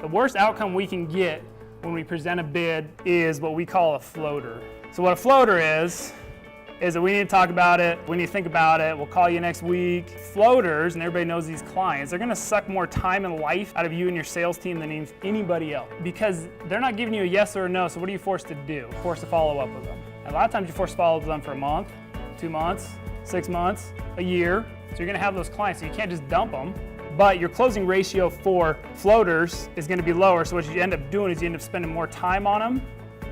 The worst outcome we can get when we present a bid is what we call a floater. So what a floater is that we need to talk about it, we need to think about it, we'll call you next week. Floaters, and everybody knows these clients, they're gonna suck more time and life out of you and your sales team than anybody else, because they're not giving you a yes or a no, so what are you forced to do? Forced to follow up with them. And a lot of times you're forced to follow up with them for a month, 2 months, 6 months, a year. So you're gonna have those clients, so you can't just dump them. But your closing ratio for floaters is gonna be lower, so what you end up doing is you end up spending more time on them,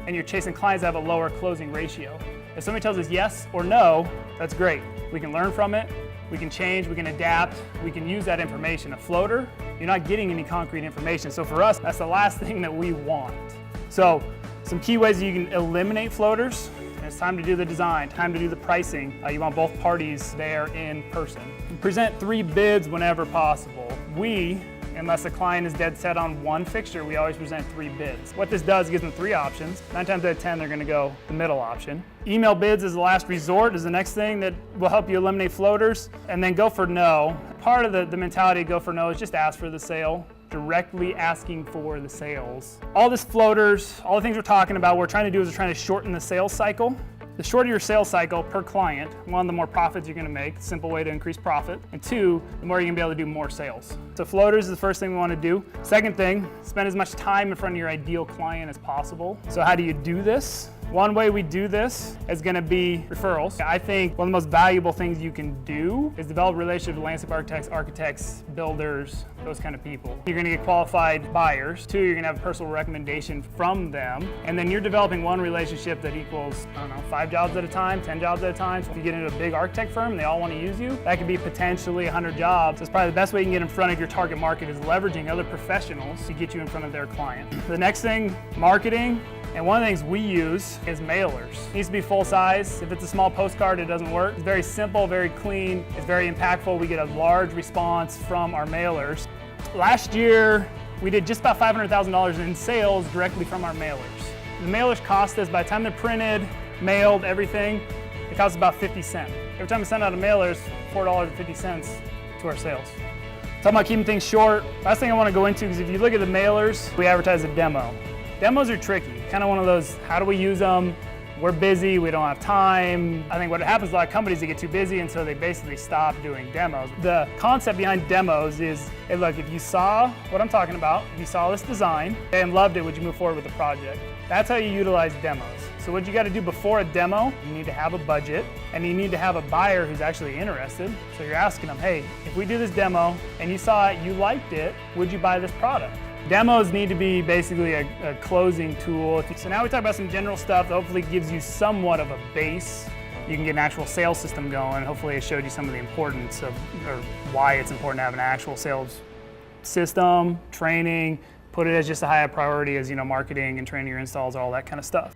and you're chasing clients that have a lower closing ratio. If somebody tells us yes or no, that's great. We can learn from it, we can change, we can adapt, we can use that information. A floater, you're not getting any concrete information. So for us, that's the last thing that we want. So some key ways that you can eliminate floaters. It's time to do the design, time to do the pricing. You want both parties there in person. Present 3 bids whenever possible. Unless the client is dead set on one fixture, we always present 3 bids. What this does, it gives them 3 options. 9 times out of 10, they're gonna go the middle option. Email bids as the last resort is the next thing that will help you eliminate floaters. And then go for no. Part of the mentality of go for no is just ask for the sale. Directly asking for the sales. All this floaters, all the things we're talking about, what we're trying to do is we're trying to shorten the sales cycle. The shorter your sales cycle per client, 1, the more profits you're gonna make, simple way to increase profit, and 2, the more you're gonna be able to do more sales. So floaters is the first thing we wanna do. Second thing, spend as much time in front of your ideal client as possible. So how do you do this? One way we do this is gonna be referrals. I think one of the most valuable things you can do is develop relationships with landscape architects, builders, those kind of people. You're gonna get qualified buyers. 2, you're gonna have a personal recommendation from them. And then you're developing one relationship that equals, 5 jobs at a time, 10 jobs at a time. So if you get into a big architect firm and they all wanna use you, that could be potentially 100 jobs. That's probably the best way you can get in front of your target market is leveraging other professionals to get you in front of their client. The next thing, marketing. And one of the things we use is mailers. It needs to be full size. If it's a small postcard, it doesn't work. It's very simple, very clean. It's very impactful. We get a large response from our mailers. Last year, we did just about $500,000 in sales directly from our mailers. The mailers cost us, by the time they're printed, mailed, everything, it costs about 50 cents. Every time we send out a mailer, it's $4.50 to our sales. Talking about keeping things short, last thing I want to go into is if you look at the mailers, we advertise a demo. Demos are tricky, kind of one of those, how do we use them? We're busy, we don't have time. I think what happens, a lot of companies, they get too busy and so they basically stop doing demos. The concept behind demos is, hey look, if you saw what I'm talking about, if you saw this design and loved it, would you move forward with the project? That's how you utilize demos. So what you got to do before a demo, you need to have a budget and you need to have a buyer who's actually interested. So you're asking them, hey, if we do this demo and you saw it, you liked it, would you buy this product? Demos need to be basically a closing tool. So now we talk about some general stuff that hopefully gives you somewhat of a base. You can get an actual sales system going. Hopefully it showed you some of the importance of, or why it's important to have an actual sales system, training, put it as just a higher priority as, marketing and training your installs, all that kind of stuff.